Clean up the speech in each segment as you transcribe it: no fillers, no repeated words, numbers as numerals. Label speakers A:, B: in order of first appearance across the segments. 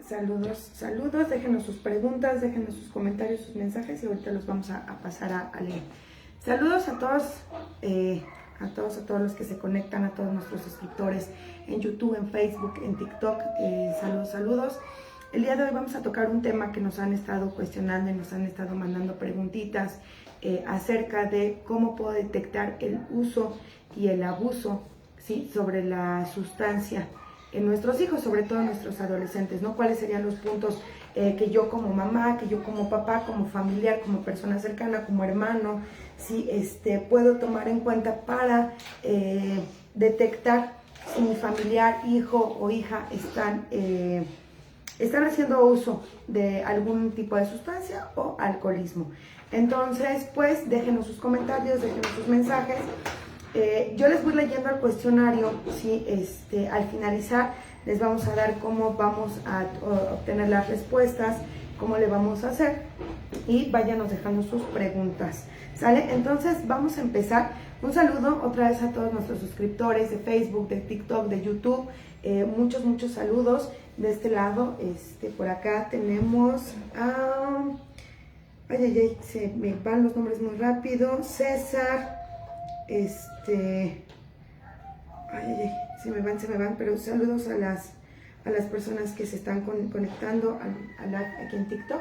A: Saludos, saludos, déjenos sus preguntas, déjenos sus comentarios, sus mensajes y ahorita los vamos a pasar a leer. Saludos a todos, a todos los que se conectan, a todos nuestros suscriptores en YouTube, en Facebook, en TikTok. Saludos, saludos. El día de hoy vamos a tocar un tema que nos han estado cuestionando y nos han estado mandando preguntitas acerca de cómo puedo detectar el uso y el abuso, ¿sí?, sobre la sustancia en nuestros hijos, sobre todo en nuestros adolescentes, ¿no? ¿Cuáles serían los puntos que yo como mamá, que yo como papá, como familiar, como persona cercana, como hermano, sí, puedo tomar en cuenta para detectar si mi familiar, hijo o hija están haciendo uso de algún tipo de sustancia o alcoholismo? Entonces, pues, déjenos sus comentarios, déjenos sus mensajes. Yo les voy leyendo el cuestionario, ¿sí? Al finalizar les vamos a dar cómo vamos a obtener las respuestas, cómo le vamos a hacer, y váyanos dejando sus preguntas, ¿sale? Entonces vamos a empezar. Un saludo otra vez a todos nuestros suscriptores de Facebook, de TikTok, de YouTube. Muchos saludos de este lado. Por acá tenemos a... se me van los nombres muy rápido. César, se me van, pero saludos a las personas que se están conectando aquí en TikTok.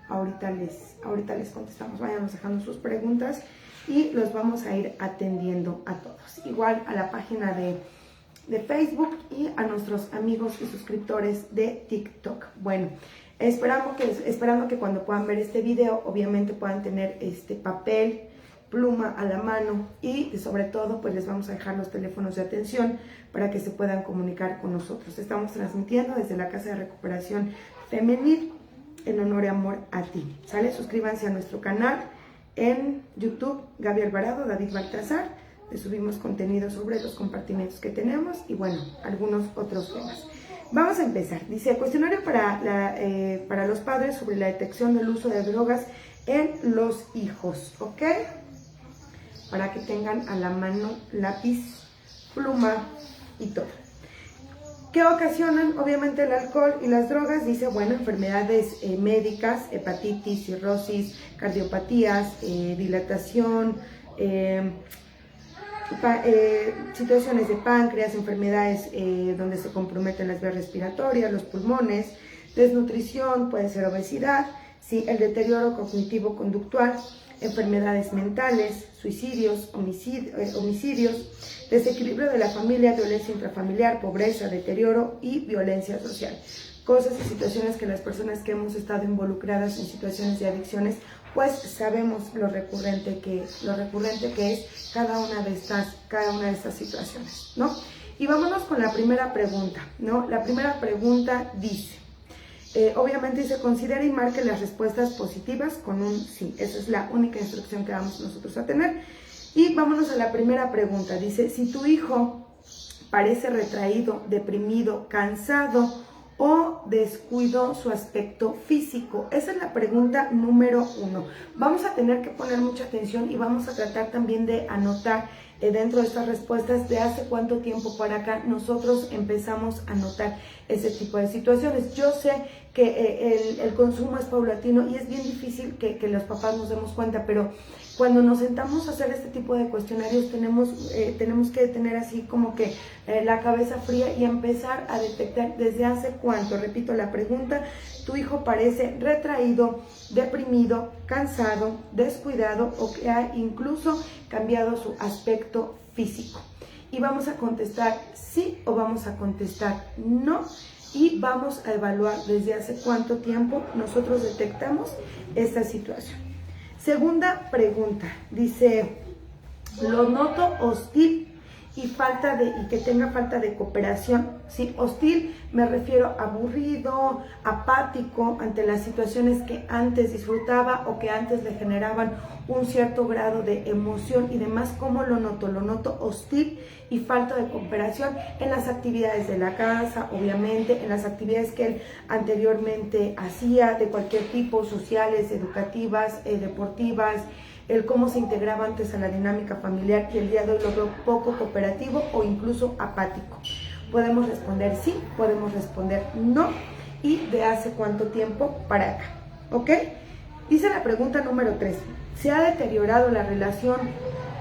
A: Ahorita les contestamos. Váyanos dejando sus preguntas y los vamos a ir atendiendo a todos. Igual a la página de Facebook y a nuestros amigos y suscriptores de TikTok. Bueno, esperando que cuando puedan ver este video, obviamente puedan tener papel, pluma a la mano, y sobre todo pues les vamos a dejar los teléfonos de atención para que se puedan comunicar con nosotros. Estamos transmitiendo desde la Casa de Recuperación Femenil en honor y amor a ti, ¿sale? Suscríbanse a nuestro canal en YouTube, Gaby Alvarado, David Baltasar. Les subimos contenido sobre los compartimentos que tenemos y bueno, algunos otros temas. Vamos a empezar. Dice, cuestionario para los padres sobre la detección del uso de drogas en los hijos, ¿ok? Para que tengan a la mano lápiz, pluma y todo. ¿Qué ocasionan? Obviamente el alcohol y las drogas. Dice, bueno, enfermedades médicas, hepatitis, cirrosis, cardiopatías, dilatación, situaciones de páncreas, enfermedades donde se comprometen las vías respiratorias, los pulmones, desnutrición, puede ser obesidad, sí, el deterioro cognitivo-conductual, enfermedades mentales, suicidios, homicidios, desequilibrio de la familia, violencia intrafamiliar, pobreza, deterioro y violencia social. Cosas y situaciones que las personas que hemos estado involucradas en situaciones de adicciones, pues sabemos lo recurrente que es cada una de estas situaciones, ¿no? Y vámonos con la primera pregunta, ¿no? La primera pregunta dice, obviamente se considera y marque las respuestas positivas con un sí. Esa es la única instrucción que vamos nosotros a tener. Y vámonos a la primera pregunta. Dice, si tu hijo parece retraído, deprimido, cansado o descuidó su aspecto físico. Esa es la pregunta número 1. Vamos a tener que poner mucha atención y vamos a tratar también de anotar dentro de estas respuestas de hace cuánto tiempo para acá nosotros empezamos a notar ese tipo de situaciones. Yo sé que el consumo es paulatino y es bien difícil que los papás nos demos cuenta, pero cuando nos sentamos a hacer este tipo de cuestionarios tenemos que tener así como que la cabeza fría y empezar a detectar desde hace cuánto. Repito la pregunta, tu hijo parece retraído, deprimido, cansado, descuidado o que ha incluso cambiado su aspecto físico. Y vamos a contestar sí o vamos a contestar no. Y vamos a evaluar desde hace cuánto tiempo nosotros detectamos esta situación. Segunda pregunta, dice, lo noto hostil y que tenga falta de cooperación. Sí, hostil me refiero a aburrido, apático ante las situaciones que antes disfrutaba o que antes le generaban un cierto grado de emoción y demás. ¿Cómo lo noto? Lo noto hostil y falta de cooperación en las actividades de la casa, obviamente, en las actividades que él anteriormente hacía, de cualquier tipo, sociales, educativas, deportivas, el cómo se integraba antes a la dinámica familiar, y el día de hoy lo veo poco cooperativo o incluso apático. Podemos responder sí, podemos responder no, y de hace cuánto tiempo para acá, ¿ok? Dice la pregunta número 3. ¿Se ha deteriorado la relación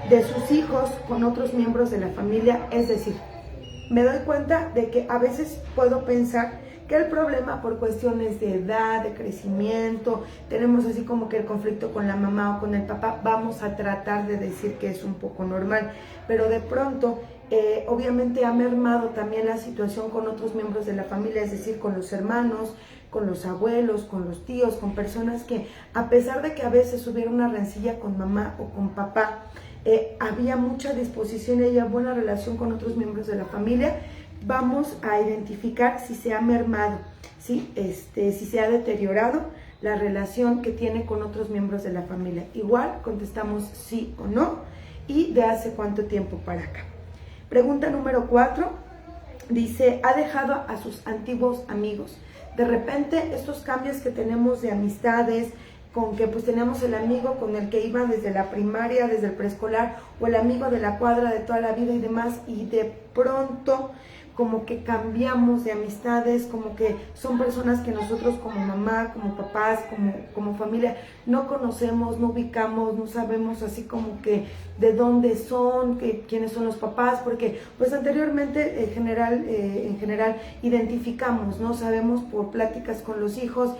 A: de sus hijos con otros miembros de la familia? Es decir, me doy cuenta de que a veces puedo pensar que el problema por cuestiones de edad, de crecimiento, tenemos así como que el conflicto con la mamá o con el papá, vamos a tratar de decir que es un poco normal, pero de pronto obviamente ha mermado también la situación con otros miembros de la familia, es decir, con los hermanos, con los abuelos, con los tíos, con personas que a pesar de que a veces hubiera una rencilla con mamá o con papá, había mucha disposición y había buena relación con otros miembros de la familia. Vamos a identificar si se ha mermado, ¿sí? Si se ha deteriorado la relación que tiene con otros miembros de la familia. Igual contestamos sí o no y de hace cuánto tiempo para acá. Pregunta número 4, dice, ¿ha dejado a sus antiguos amigos? De repente estos cambios que tenemos de amistades, con que pues teníamos el amigo con el que iba desde la primaria, desde el preescolar, o el amigo de la cuadra de toda la vida y demás, y de pronto como que cambiamos de amistades, como que son personas que nosotros como mamá, como papás, como familia, no conocemos, no ubicamos, no sabemos así como que de dónde son, quiénes son los papás, porque pues anteriormente en general identificamos, ¿no? Sabemos por pláticas con los hijos,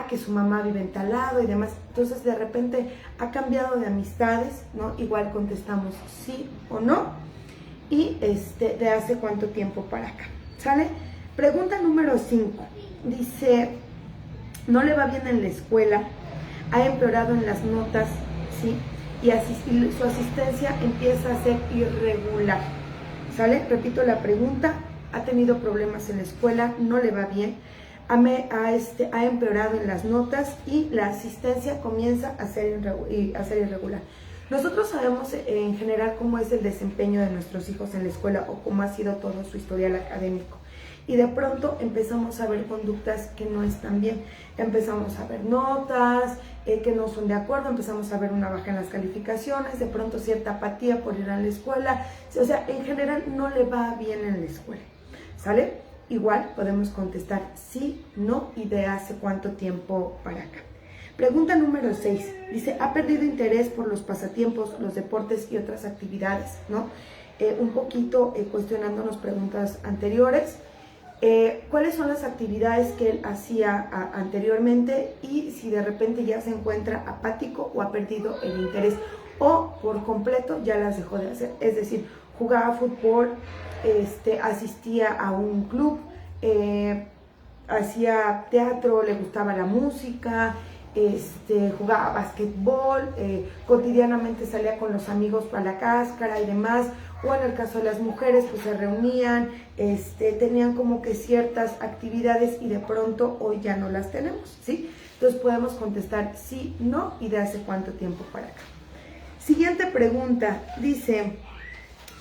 A: que su mamá vive en tal lado y demás, entonces de repente ha cambiado de amistades, ¿no? Igual contestamos sí o no. Y de hace cuánto tiempo para acá, ¿sale? Pregunta número 5, dice, no le va bien en la escuela, ha empeorado en las notas, ¿sí? Y su asistencia empieza a ser irregular, ¿sale? Repito la pregunta, ha tenido problemas en la escuela, no le va bien, ha empeorado en las notas y la asistencia comienza a ser irregular. Nosotros sabemos en general cómo es el desempeño de nuestros hijos en la escuela o cómo ha sido todo su historial académico. Y de pronto empezamos a ver conductas que no están bien. Empezamos a ver notas que no son de acuerdo, empezamos a ver una baja en las calificaciones, de pronto cierta apatía por ir a la escuela. O sea, en general no le va bien en la escuela, ¿sale? Igual podemos contestar sí, no y de hace cuánto tiempo para acá. Pregunta número 6, dice, ¿ha perdido interés por los pasatiempos, los deportes y otras actividades? ¿No? Un poquito cuestionándonos preguntas anteriores. ¿Cuáles son las actividades que él hacía anteriormente y si de repente ya se encuentra apático o ha perdido el interés o por completo ya las dejó de hacer? Es decir, jugaba fútbol, asistía a un club, hacía teatro, le gustaba la música, jugaba básquetbol, cotidianamente salía con los amigos para la cáscara y demás, o en el caso de las mujeres pues se reunían, tenían como que ciertas actividades y de pronto hoy ya no las tenemos, ¿sí? Entonces podemos contestar sí, no y de hace cuánto tiempo para acá. Siguiente pregunta, dice,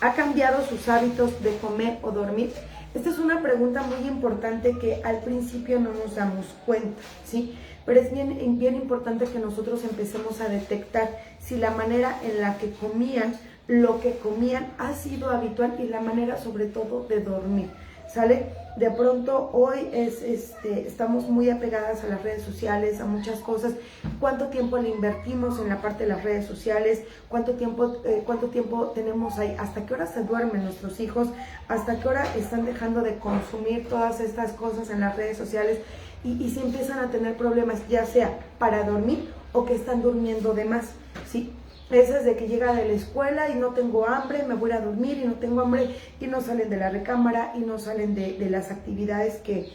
A: ¿ha cambiado sus hábitos de comer o dormir? Esta es una pregunta muy importante que al principio no nos damos cuenta, ¿sí? Pero es bien importante que nosotros empecemos a detectar si la manera en la que comían, lo que comían ha sido habitual y la manera sobre todo de dormir, ¿sale? De pronto hoy estamos muy apegadas a las redes sociales, a muchas cosas. ¿Cuánto tiempo le invertimos en la parte de las redes sociales? ¿Cuánto tiempo tenemos ahí? ¿Hasta qué hora se duermen nuestros hijos? ¿Hasta qué hora están dejando de consumir todas estas cosas en las redes sociales? Y si empiezan a tener problemas, ya sea para dormir o que están durmiendo de más, ¿sí? Esas de que llega de la escuela y no tengo hambre, me voy a dormir y no tengo hambre y no salen de la recámara y no salen de las actividades que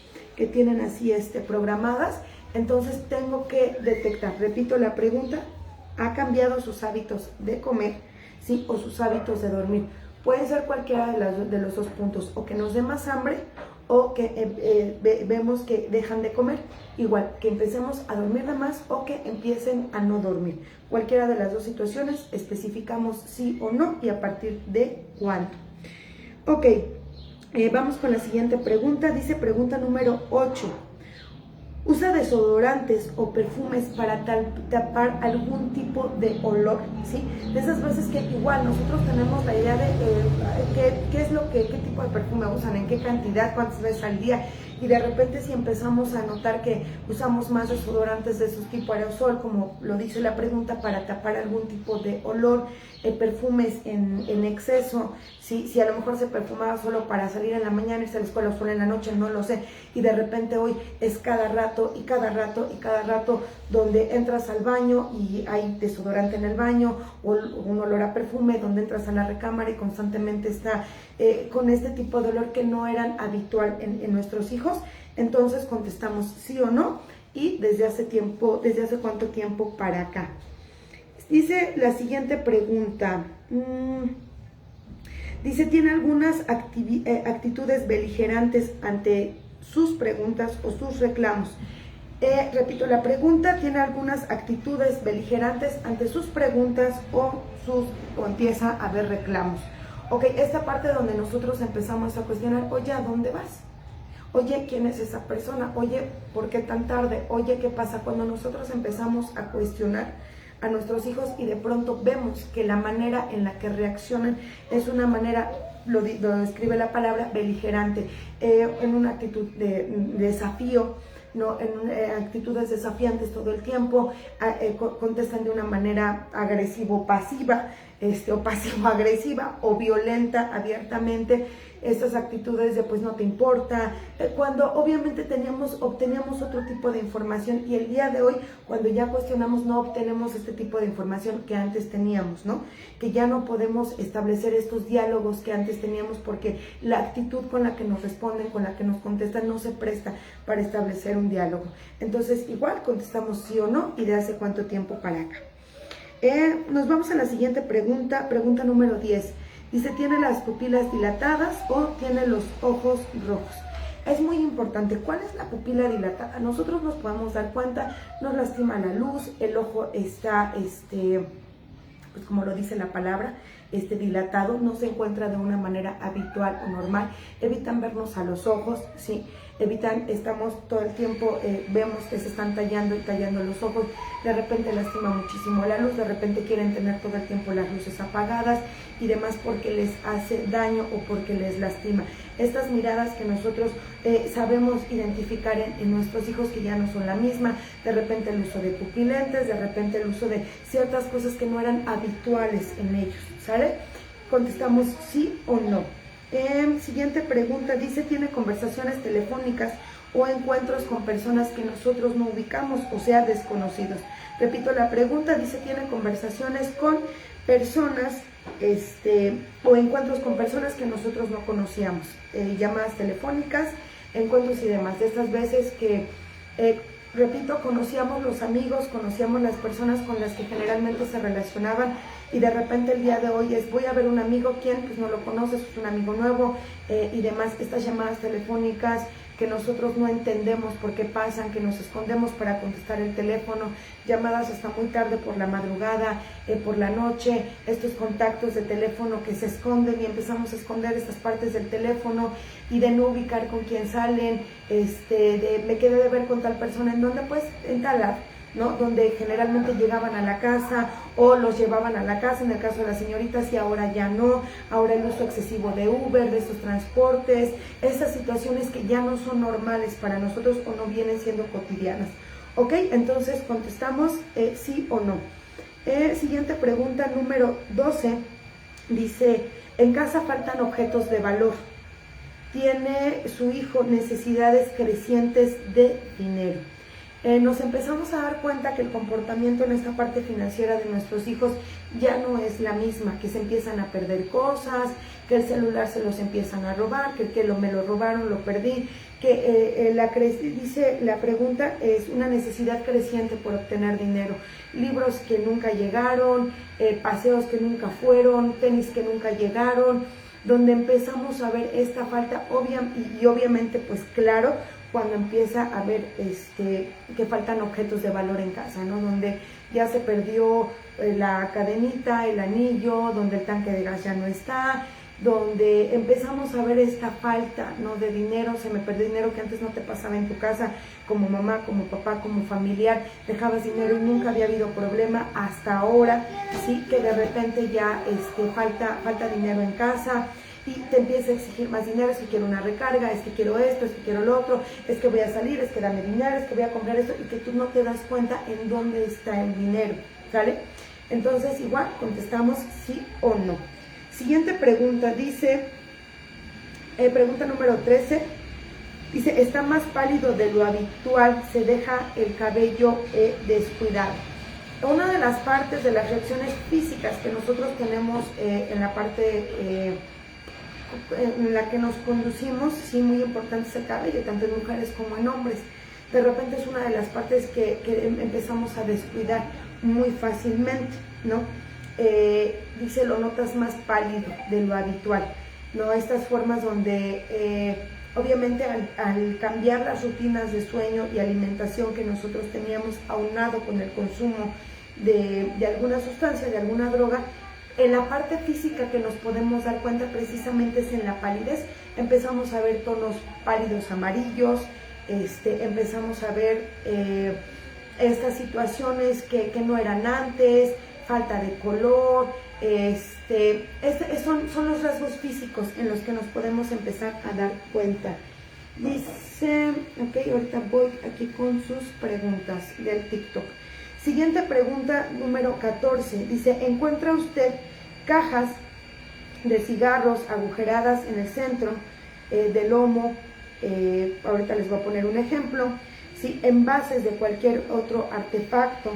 A: tienen así programadas. Entonces tengo que detectar, repito la pregunta, ¿ha cambiado sus hábitos de comer, sí, o sus hábitos de dormir? Pueden ser cualquiera de los dos puntos, o que nos dé más hambre o que vemos que dejan de comer, igual que empecemos a dormir de más o que empiecen a no dormir. Cualquiera de las dos situaciones especificamos sí o no y a partir de cuándo. Ok, vamos con la siguiente pregunta, dice pregunta número 8. ¿Usa desodorantes o perfumes para tapar algún tipo de olor? ¿Sí? De esas veces que igual nosotros tenemos la idea de qué tipo de perfume usan, en qué cantidad, cuántas veces al día, y de repente si empezamos a notar que usamos más desodorantes de esos tipo aerosol, como lo dice la pregunta, para tapar algún tipo de olor, perfumes en exceso, si a lo mejor se perfumaba solo para salir en la mañana, irse a la escuela o solo en la noche, no lo sé, y de repente hoy es cada rato y cada rato y cada rato donde entras al baño y hay desodorante en el baño o un olor a perfume, donde entras a la recámara y constantemente está con este tipo de olor que no eran habitual en nuestros hijos. Entonces contestamos sí o no, y desde hace cuánto tiempo para acá. Dice la siguiente pregunta, dice, ¿tiene algunas actitudes beligerantes ante sus preguntas o sus reclamos? Repito la pregunta, ¿tiene algunas actitudes beligerantes ante sus preguntas o empieza a haber reclamos? Ok, esta parte donde nosotros empezamos a cuestionar, oye, ¿a dónde vas? Oye, ¿quién es esa persona? Oye, ¿por qué tan tarde? Oye, ¿qué pasa? Cuando nosotros empezamos a cuestionar a nuestros hijos y de pronto vemos que la manera en la que reaccionan es una manera, lo describe la palabra, beligerante, en una actitud de desafío, ¿no? En actitudes desafiantes todo el tiempo, contestan de una manera agresivo-pasiva, o pasivo-agresiva o violenta abiertamente, estas actitudes de pues no te importa, cuando obviamente obteníamos otro tipo de información, y el día de hoy cuando ya cuestionamos no obtenemos este tipo de información que antes teníamos, ¿no? Que ya no podemos establecer estos diálogos que antes teníamos porque la actitud con la que nos responden, con la que nos contestan, no se presta para establecer un diálogo. Entonces igual contestamos sí o no y de hace cuánto tiempo para acá. Nos vamos a la siguiente pregunta, pregunta número 10. Dice, ¿tiene las pupilas dilatadas o tiene los ojos rojos? Es muy importante, ¿cuál es la pupila dilatada? Nosotros nos podemos dar cuenta, nos lastima la luz, el ojo está, pues como lo dice la palabra, dilatado, no se encuentra de una manera habitual o normal, evitan vernos a los ojos, ¿sí? Estamos todo el tiempo, vemos que se están tallando y tallando los ojos, de repente lastima muchísimo la luz, de repente quieren tener todo el tiempo las luces apagadas y demás porque les hace daño o porque les lastima. Estas miradas que nosotros sabemos identificar en nuestros hijos que ya no son la misma, de repente el uso de pupilentes, de repente el uso de ciertas cosas que no eran habituales en ellos, ¿sale? Contestamos sí o no. Siguiente pregunta, dice, ¿tiene conversaciones telefónicas o encuentros con personas que nosotros no ubicamos, o sea, desconocidos? Repito la pregunta, dice, ¿tiene conversaciones con personas o encuentros con personas que nosotros no conocíamos? Llamadas telefónicas, encuentros y demás. De estas veces que, repito, conocíamos los amigos, conocíamos las personas con las que generalmente se relacionaban, y de repente el día de hoy es, voy a ver un amigo, ¿quién? Pues no lo conoces, es un amigo nuevo, y demás. Estas llamadas telefónicas que nosotros no entendemos por qué pasan, que nos escondemos para contestar el teléfono, llamadas hasta muy tarde por la madrugada, por la noche, estos contactos de teléfono que se esconden y empezamos a esconder estas partes del teléfono y de no ubicar con quién salen, me quedé de ver con tal persona, ¿en dónde? Pues en tal lado, ¿no? Donde generalmente llegaban a la casa o los llevaban a la casa, en el caso de las señoritas, y ahora ya no, ahora el uso excesivo de Uber, de estos transportes, esas situaciones que ya no son normales para nosotros o no vienen siendo cotidianas. ¿Ok? Entonces contestamos sí o no. Siguiente pregunta, número 12, dice, en casa faltan objetos de valor. Tiene su hijo necesidades crecientes de dinero. Nos empezamos a dar cuenta que el comportamiento en esta parte financiera de nuestros hijos ya no es la misma, que se empiezan a perder cosas, que el celular se los empiezan a robar, que me lo robaron, lo perdí, que dice la pregunta es una necesidad creciente por obtener dinero, libros que nunca llegaron, paseos que nunca fueron, tenis que nunca llegaron, donde empezamos a ver esta falta obviamente pues claro, cuando empieza a ver que faltan objetos de valor en casa, ¿no? Donde ya se perdió la cadenita, el anillo, donde el tanque de gas ya no está, donde empezamos a ver esta falta, ¿no? De dinero, se me perdió dinero que antes no te pasaba en tu casa, como mamá, como papá, como familiar, dejabas dinero y nunca había habido problema, hasta ahora, sí, que de repente ya falta dinero en casa. y te empieza a exigir más dinero, es que quiero una recarga, es que quiero esto, es que quiero lo otro, es que voy a salir, es que dame dinero, es que voy a comprar esto, y que tú no te das cuenta en dónde está el dinero, ¿sale? Entonces igual contestamos sí o no. Siguiente pregunta, dice, pregunta número 13, dice, está más pálido de lo habitual, se deja el cabello descuidado. Una de las partes de las reacciones físicas que nosotros tenemos en la parte en la que nos conducimos, sí, muy importante es el cabello, tanto en mujeres como en hombres. De repente es una de las partes que empezamos a descuidar muy fácilmente, ¿no? Dice, lo notas más pálido de lo habitual, ¿no? Estas formas donde obviamente al cambiar las rutinas de sueño y alimentación que nosotros teníamos aunado con el consumo de alguna sustancia, de alguna droga, en la parte física que nos podemos dar cuenta precisamente es en la palidez. Empezamos a ver tonos pálidos amarillos, empezamos a ver estas situaciones que no eran antes, falta de color, son los rasgos físicos en los que nos podemos empezar a dar cuenta. Dice, ok, ahorita voy aquí con sus preguntas del TikTok. Siguiente pregunta, número 14, dice, ¿encuentra usted cajas de cigarros agujeradas en el centro del lomo? Ahorita les voy a poner un ejemplo, ¿sí? Envases de cualquier otro artefacto,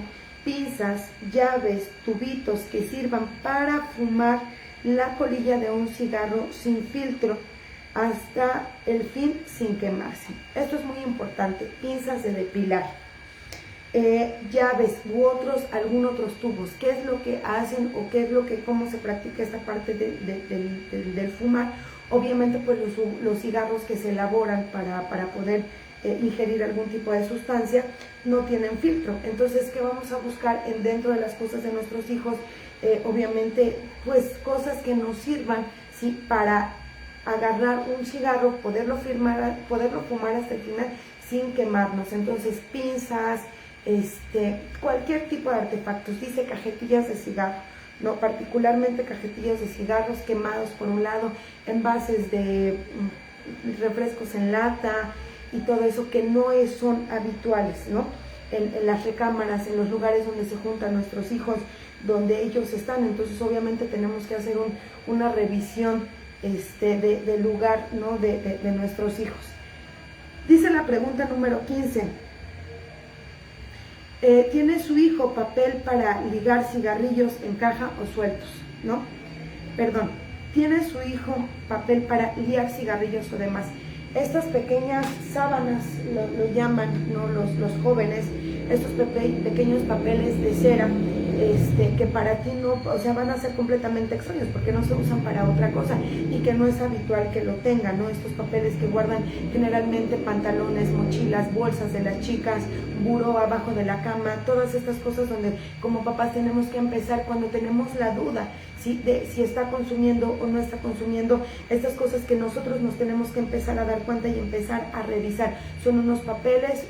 A: pinzas, llaves, tubitos que sirvan para fumar la colilla de un cigarro sin filtro hasta el fin sin quemarse. Esto es muy importante, pinzas de depilar. Llaves u algún otros tubos, qué es lo que hacen o qué es lo que, cómo se practica esta parte del fumar. Obviamente pues los cigarros que se elaboran para poder ingerir algún tipo de sustancia no tienen filtro. Entonces, ¿qué vamos a buscar dentro de las cosas de nuestros hijos? Obviamente pues cosas que nos sirvan, ¿sí?, para agarrar un cigarro, poderlo fumar hasta el final sin quemarnos. Entonces, pinzas, cualquier tipo de artefactos. Dice cajetillas de cigarro, ¿no? Particularmente cajetillas de cigarros quemados por un lado, envases de refrescos en lata y todo eso que no son habituales, ¿no? En las recámaras, en los lugares donde se juntan nuestros hijos, donde ellos están. Entonces obviamente tenemos que hacer una revisión del lugar, ¿no?, de nuestros hijos. Dice la pregunta número 15. ¿Tiene su hijo papel para ligar cigarrillos en caja o sueltos? ¿No? Perdón. ¿Tiene su hijo papel para liar cigarrillos o demás? Estas pequeñas sábanas, lo llaman, ¿no?, los jóvenes, estos pequeños papeles de cera, que para ti no, o sea, van a ser completamente extraños porque no se usan para otra cosa y que no es habitual que lo tengan, ¿no? Estos papeles que guardan generalmente pantalones, mochilas, bolsas de las chicas, buró abajo de la cama, todas estas cosas donde como papás tenemos que empezar cuando tenemos la duda, ¿sí?, de si está consumiendo o no está consumiendo, estas cosas que nosotros nos tenemos que empezar a dar cuenta y empezar a revisar. Son unos papeles,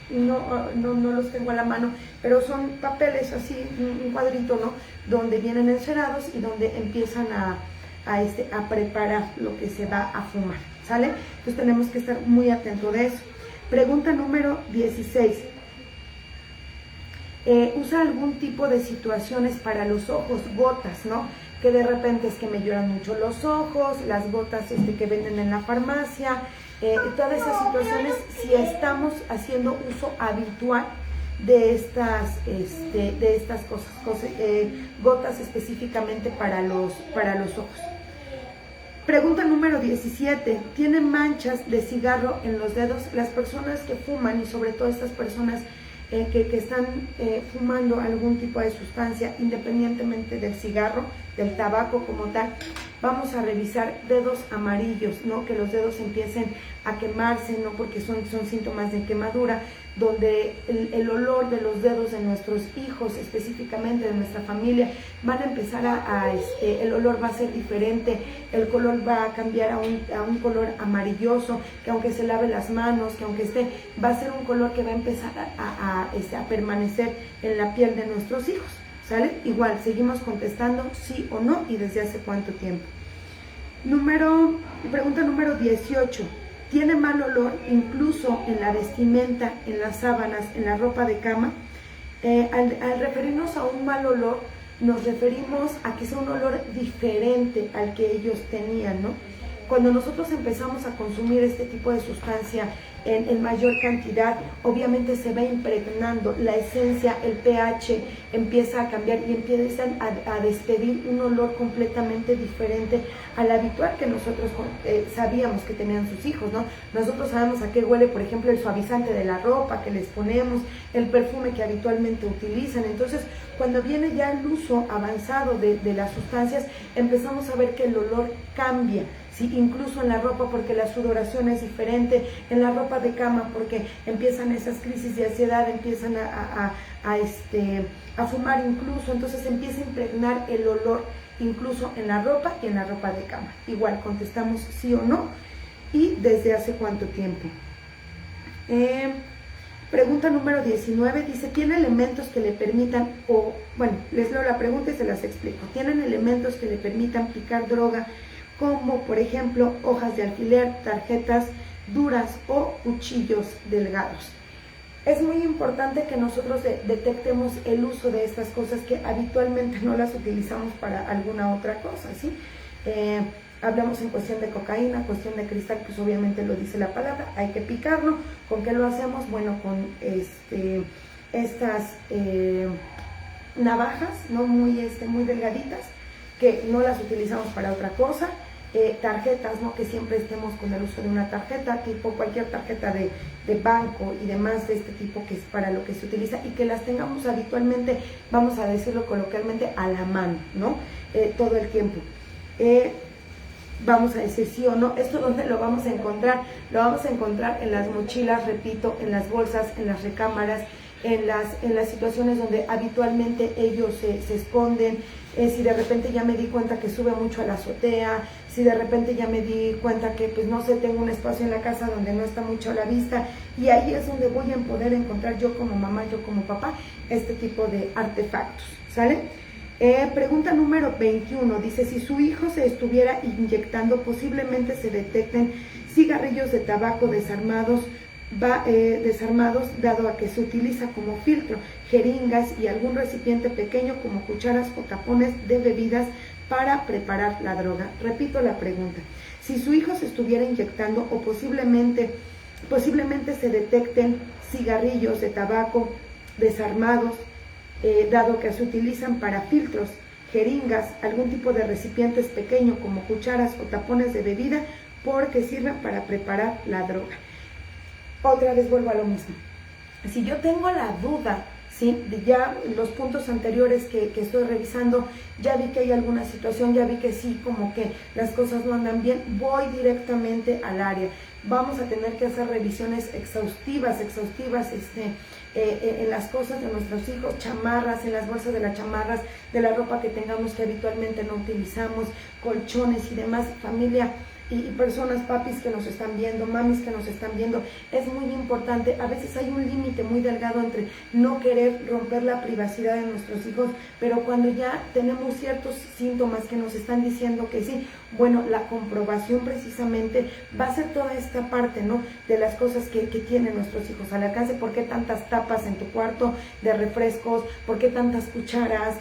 A: no los tengo a la mano, pero son papeles así, un cuadrito, ¿no?, donde vienen encerados y donde empiezan a preparar lo que se va a fumar, ¿sale? Entonces tenemos que estar muy atentos de eso. Pregunta número 16. ¿Usa algún tipo de situaciones para los ojos, gotas, ¿no? Que de repente es que me lloran mucho los ojos, las gotas que venden en la farmacia, todas esas situaciones, si estamos haciendo uso habitual de estas cosas, gotas específicamente para los ojos. Pregunta número 17. ¿Tiene manchas de cigarro en los dedos? Las personas que fuman, y sobre todo estas personas que están fumando algún tipo de sustancia, independientemente del cigarro, del tabaco como tal, vamos a revisar dedos amarillos, ¿no? Que los dedos empiecen a quemarse, ¿no? Porque son síntomas de quemadura, donde el olor de los dedos de nuestros hijos, específicamente de nuestra familia, van a empezar el olor va a ser diferente, el color va a cambiar a un color amarilloso, que aunque se lave las manos, que aunque va a ser un color que va a empezar a permanecer en la piel de nuestros hijos, ¿sale? Igual, seguimos contestando sí o no y desde hace cuánto tiempo. Pregunta número 18. ¿Tiene mal olor incluso en la vestimenta, en las sábanas, en la ropa de cama? Al referirnos a un mal olor, nos referimos a que sea un olor diferente al que ellos tenían, ¿no? Cuando nosotros empezamos a consumir este tipo de sustancia en mayor cantidad, obviamente se va impregnando la esencia, el pH empieza a cambiar y empiezan a despedir un olor completamente diferente al habitual que nosotros sabíamos que tenían sus hijos, ¿no? Nosotros sabemos a qué huele, por ejemplo, el suavizante de la ropa que les ponemos, el perfume que habitualmente utilizan. Entonces, cuando viene ya el uso avanzado de las sustancias, empezamos a ver que el olor cambia. Sí, incluso en la ropa porque la sudoración es diferente, en la ropa de cama porque empiezan esas crisis de ansiedad, empiezan a fumar incluso, entonces empieza a impregnar el olor incluso en la ropa y en la ropa de cama. Igual contestamos sí o no y desde hace cuánto tiempo. Pregunta número 19 dice, ¿tiene elementos que le permitan, les leo la pregunta y se las explico. ¿Tienen elementos que le permitan picar droga, como por ejemplo hojas de alfiler, tarjetas duras o cuchillos delgados? Es muy importante que nosotros detectemos el uso de estas cosas que habitualmente no las utilizamos para alguna otra cosa, ¿sí? Hablamos en cuestión de cocaína, cuestión de cristal, pues obviamente lo dice la palabra, hay que picarlo. ¿Con qué lo hacemos? Bueno, con estas navajas, ¿no? Muy delgaditas, que no las utilizamos para otra cosa. Tarjetas, ¿no? Que siempre estemos con el uso de una tarjeta, tipo cualquier tarjeta de banco y demás de este tipo, que es para lo que se utiliza, y que las tengamos habitualmente, vamos a decirlo coloquialmente, a la mano, ¿no? Todo el tiempo. Vamos a decir sí o no. ¿Esto dónde lo vamos a encontrar? Lo vamos a encontrar en las mochilas, repito, en las bolsas, en las recámaras, en las situaciones donde habitualmente ellos se esconden. Si de repente ya me di cuenta que sube mucho a la azotea, si de repente ya me di cuenta que, pues no sé, tengo un espacio en la casa donde no está mucho a la vista, y ahí es donde voy a poder encontrar yo como mamá, yo como papá, este tipo de artefactos, ¿sale? Pregunta número 21, dice, si su hijo se estuviera inyectando, posiblemente se detecten cigarrillos de tabaco desarmados, dado a que se utiliza como filtro, jeringas y algún recipiente pequeño como cucharas o tapones de bebidas para preparar la droga. Repito la pregunta, si su hijo se estuviera inyectando o posiblemente se detecten cigarrillos de tabaco desarmados, dado que se utilizan para filtros, jeringas, algún tipo de recipientes pequeños como cucharas o tapones de bebida, porque sirven para preparar la droga. Otra vez vuelvo a lo mismo. Si yo tengo la duda, ¿sí? De ya los puntos anteriores que estoy revisando, ya vi que hay alguna situación, ya vi que sí, como que las cosas no andan bien, voy directamente al área. Vamos a tener que hacer revisiones exhaustivas en las cosas de nuestros hijos, chamarras, en las bolsas de las chamarras, de la ropa que tengamos que habitualmente no utilizamos, colchones y demás. Familia y personas, papis que nos están viendo, mamis que nos están viendo, es muy importante. A veces hay un límite muy delgado entre no querer romper la privacidad de nuestros hijos, pero cuando ya tenemos ciertos síntomas que nos están diciendo que sí, bueno, la comprobación precisamente va a ser toda esta parte, ¿no? De las cosas que tienen nuestros hijos al alcance. ¿Por qué tantas tapas en tu cuarto de refrescos? ¿Por qué tantas cucharas?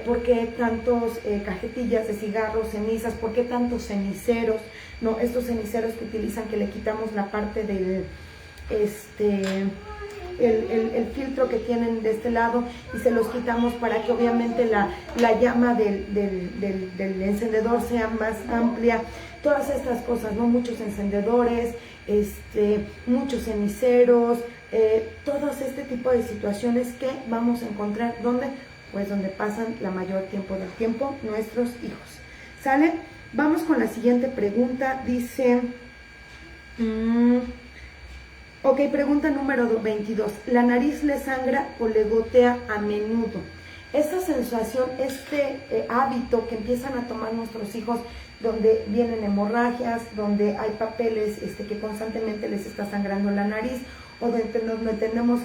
A: ¿Por qué tantos cajetillas de cigarros, cenizas? ¿Por qué tantos ceniceros? No, estos ceniceros que utilizan, que le quitamos la parte del el filtro que tienen de este lado y se los quitamos para que obviamente la llama del encendedor sea más amplia. Todas estas cosas, ¿no? Muchos encendedores, muchos ceniceros, todos este tipo de situaciones que vamos a encontrar, ¿dónde? Pues donde pasan la mayor tiempo del tiempo nuestros hijos. ¿Sale? Vamos con la siguiente pregunta. Dice, pregunta número 22. ¿La nariz le sangra o le gotea a menudo? Esta sensación, hábito que empiezan a tomar nuestros hijos, donde vienen hemorragias, donde hay papeles que constantemente les está sangrando la nariz, o donde tenemos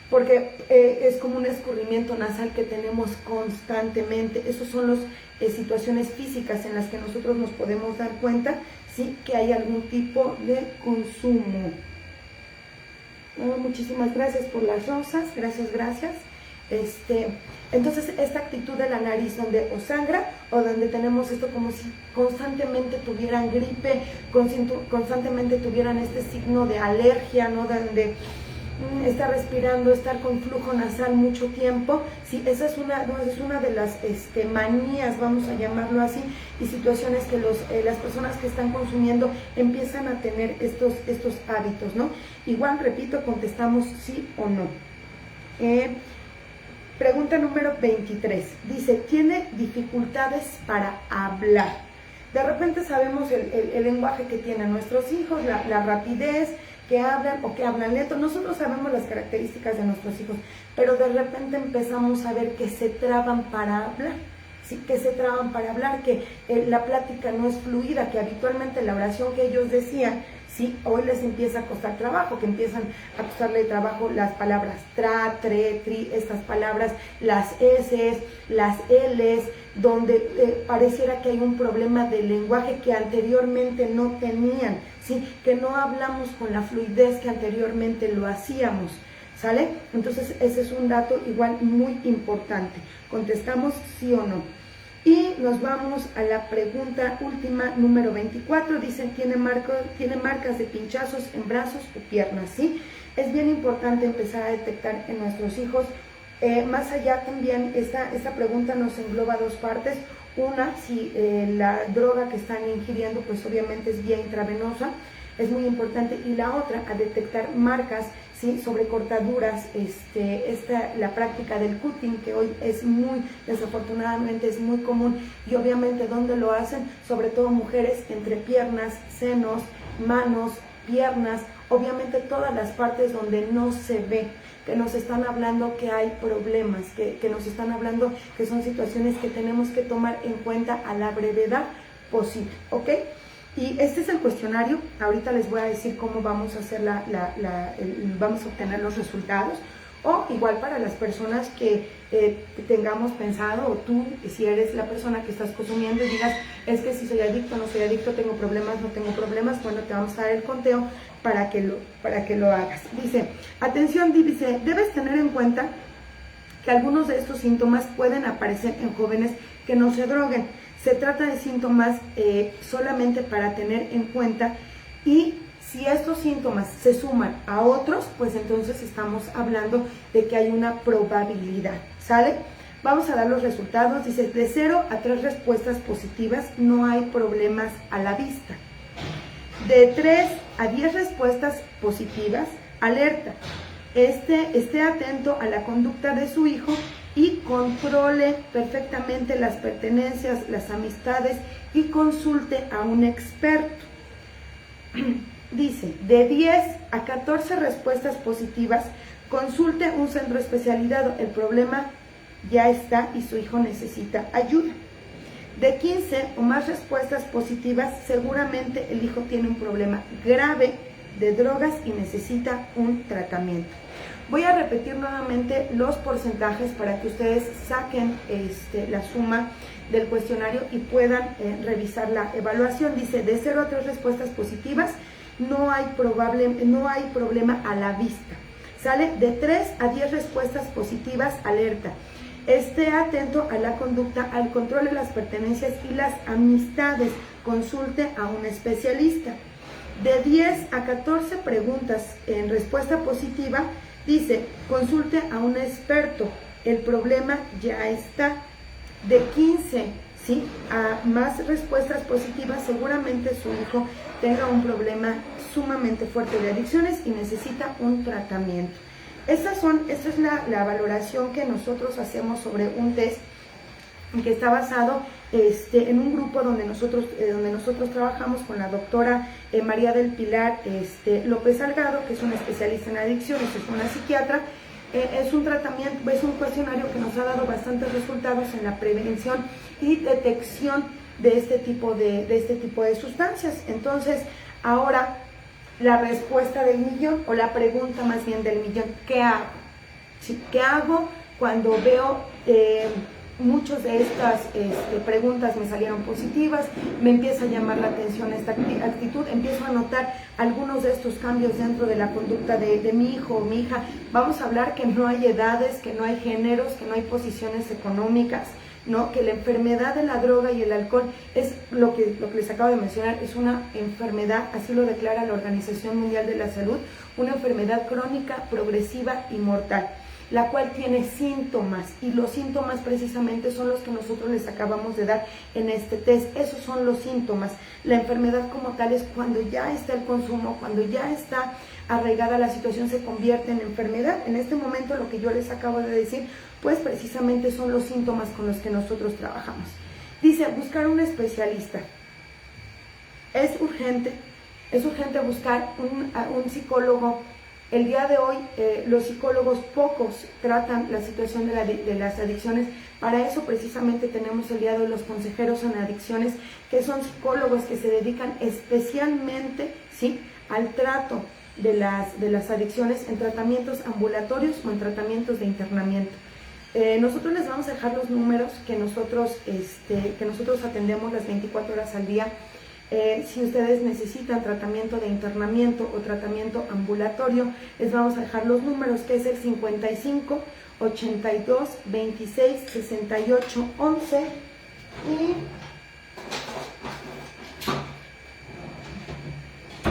A: porque es como un escurrimiento nasal que tenemos constantemente. Esas son las situaciones físicas en las que nosotros nos podemos dar cuenta, ¿sí?, que hay algún tipo de consumo. Muchísimas gracias por las rosas, gracias. Entonces, esta actitud de la nariz donde o sangra o donde tenemos esto como si constantemente tuvieran gripe, constantemente tuvieran este signo de alergia, ¿no?, donde estar respirando, estar con flujo nasal mucho tiempo, sí, esa es una de las manías, vamos a llamarlo así, y situaciones que las personas que están consumiendo empiezan a tener estos hábitos, ¿no? Igual, repito, contestamos sí o no. Pregunta número 23, dice, ¿tiene dificultades para hablar? De repente sabemos el lenguaje que tienen nuestros hijos, la rapidez que hablan o que hablan lento. Nosotros sabemos las características de nuestros hijos, pero de repente empezamos a ver que se traban para hablar, ¿sí?, que se traban para hablar, que la plática no es fluida, que habitualmente la oración que ellos decían, sí, hoy les empieza a costar trabajo, que empiezan a costarle trabajo las palabras tra, tre, tri, estas palabras, las S, las Ls, donde pareciera que hay un problema de lenguaje que anteriormente no tenían, ¿sí?, que no hablamos con la fluidez que anteriormente lo hacíamos, ¿sale? Entonces ese es un dato igual muy importante. Contestamos sí o no. Y nos vamos a la pregunta última, número 24, dicen, ¿tiene marcas de pinchazos en brazos o piernas? ¿Sí? Es bien importante empezar a detectar en nuestros hijos. Más allá también, esta pregunta nos engloba dos partes. Una, si la droga que están ingiriendo, pues obviamente es vía intravenosa, es muy importante. Y la otra, a detectar marcas, ¿sí?, sobre cortaduras, la práctica del cutting, que hoy es desafortunadamente es muy común, y obviamente ¿dónde lo hacen? Sobre todo mujeres, entre piernas, senos, manos, piernas, obviamente todas las partes donde no se ve, que nos están hablando que hay problemas, que nos están hablando que son situaciones que tenemos que tomar en cuenta a la brevedad posible, ¿ok? Y este es el cuestionario. Ahorita les voy a decir cómo vamos a hacer vamos a obtener los resultados, o igual para las personas que tengamos pensado, o tú, si eres la persona que estás consumiendo y digas, es que si soy adicto, no soy adicto, tengo problemas, no tengo problemas, bueno, te vamos a dar el conteo para que lo hagas. Dice, atención, dice, debes tener en cuenta que algunos de estos síntomas pueden aparecer en jóvenes que no se droguen. Se trata de síntomas solamente para tener en cuenta, y si estos síntomas se suman a otros, pues entonces estamos hablando de que hay una probabilidad, ¿sale? Vamos a dar los resultados. Dice, de 0 a 3 respuestas positivas, no hay problemas a la vista. De 3 a 10 respuestas positivas, alerta. Esté atento a la conducta de su hijo y controle perfectamente las pertenencias, las amistades, y consulte a un experto. Dice, de 10 a 14 respuestas positivas, consulte un centro especializado. El problema ya está y su hijo necesita ayuda. De 15 o más respuestas positivas, seguramente el hijo tiene un problema grave de drogas y necesita un tratamiento. Voy a repetir nuevamente los porcentajes para que ustedes saquen la suma del cuestionario y puedan revisar la evaluación. Dice, de 0 a 3 respuestas positivas, no hay problema a la vista. ¿Sale? De 3 a 10 respuestas positivas, alerta. Esté atento a la conducta, al control de las pertenencias y las amistades. Consulte a un especialista. De 10 a 14 preguntas en respuesta positiva, dice, consulte a un experto. El problema ya está. De 15, ¿sí?, a más respuestas positivas, seguramente su hijo tenga un problema sumamente fuerte de adicciones y necesita un tratamiento. Esta es la valoración que nosotros hacemos sobre un test que está basado en un grupo donde nosotros trabajamos con la doctora María del Pilar López Salgado, que es una especialista en adicciones, es una psiquiatra. Es un tratamiento, es un cuestionario que nos ha dado bastantes resultados en la prevención y detección de este tipo de sustancias. Entonces, ahora la respuesta del millón, o la pregunta más bien del millón, ¿qué hago? ¿sí? ¿Qué hago cuando veo muchas de estas preguntas me salieron positivas, me empieza a llamar la atención esta actitud, empiezo a notar algunos de estos cambios dentro de la conducta de mi hijo o mi hija? Vamos a hablar que no hay edades, que no hay géneros, que no hay posiciones económicas, ¿no? Que la enfermedad de la droga y el alcohol es lo que les acabo de mencionar, es una enfermedad, así lo declara la Organización Mundial de la Salud, una enfermedad crónica, progresiva y mortal, la cual tiene síntomas, y los síntomas precisamente son los que nosotros les acabamos de dar en este test. Esos son los síntomas. La enfermedad como tal es cuando ya está el consumo, cuando ya está arraigada la situación, se convierte en enfermedad. En este momento lo que yo les acabo de decir, pues precisamente son los síntomas con los que nosotros trabajamos. Dice, buscar un especialista. Es urgente buscar un psicólogo. El día de hoy los psicólogos pocos tratan la situación de las adicciones. Para eso precisamente tenemos el día de hoy los consejeros en adicciones, que son psicólogos que se dedican especialmente, ¿sí?, al trato de las adicciones en tratamientos ambulatorios o en tratamientos de internamiento. Nosotros les vamos a dejar los números que nosotros atendemos las 24 horas al día. Si ustedes necesitan tratamiento de internamiento o tratamiento ambulatorio, les vamos a dejar los números, que es el 55 82 26 68 11 y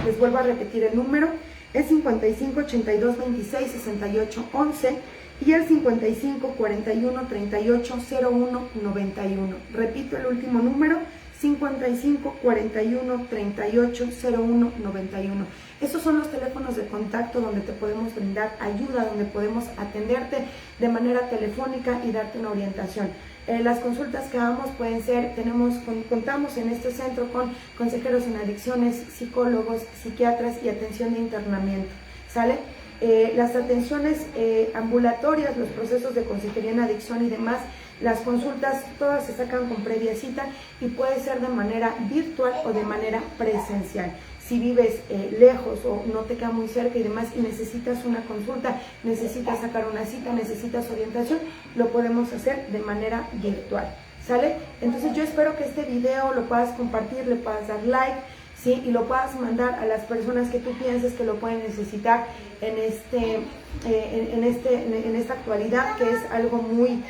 A: les vuelvo a repetir el número, es 55 82 26 68 11 y el 55 41 38 01 91. Repito el último número, 55 41 38 01 91. Esos son los teléfonos de contacto donde te podemos brindar ayuda, donde podemos atenderte de manera telefónica y darte una orientación. Las consultas que hagamos pueden ser, contamos en este centro con consejeros en adicciones, psicólogos, psiquiatras y atención de internamiento, ¿sale? Las atenciones ambulatorias, los procesos de consejería en adicción y demás, las consultas todas se sacan con previa cita y puede ser de manera virtual o de manera presencial. Si vives lejos o no te queda muy cerca y demás y necesitas una consulta, necesitas sacar una cita, necesitas orientación, lo podemos hacer de manera virtual, ¿sale? Entonces yo espero que este video lo puedas compartir, le puedas dar like, ¿sí?, y lo puedas mandar a las personas que tú pienses que lo pueden necesitar en esta actualidad, que es algo muy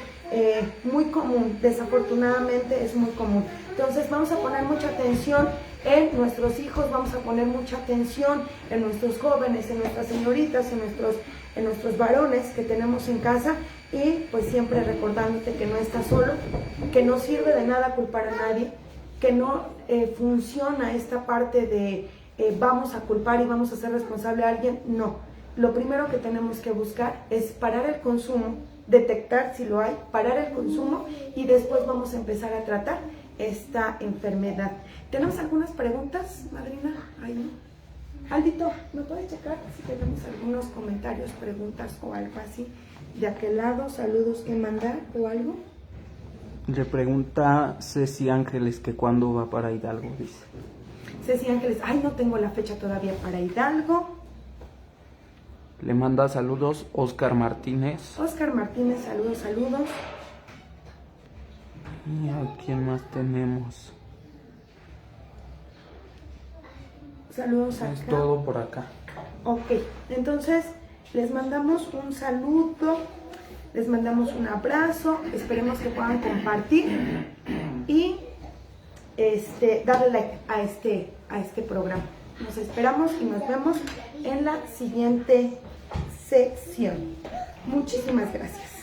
A: común. Desafortunadamente es muy común. Entonces vamos a poner mucha atención en nuestros hijos, vamos a poner mucha atención en nuestros jóvenes, en nuestras señoritas, en nuestros varones que tenemos en casa, y pues siempre recordándote que no estás solo, que no sirve de nada culpar a nadie, que no funciona esta parte de vamos a culpar y vamos a hacer responsable a alguien. No, lo primero que tenemos que buscar es parar el consumo, detectar si lo hay, parar el consumo, y después vamos a empezar a tratar esta enfermedad. ¿Tenemos algunas preguntas, madrina? Ay, ¿no? Aldito, ¿me puedes checar si tenemos algunos comentarios, preguntas o algo así de aquel lado? ¿Saludos que mandar o algo?
B: Le pregunta Ceci Ángeles que cuándo va para Hidalgo, dice.
A: Ceci Ángeles, ay, no tengo la fecha todavía para Hidalgo.
B: Le manda saludos Oscar Martínez.
A: Oscar Martínez, saludos.
B: ¿Y a quién más tenemos?
A: Saludos acá.
B: Es todo por acá.
A: Ok, entonces les mandamos un saludo, les mandamos un abrazo, esperemos que puedan compartir y darle like a este programa. Nos esperamos y nos vemos en la siguiente sesión. Muchísimas gracias.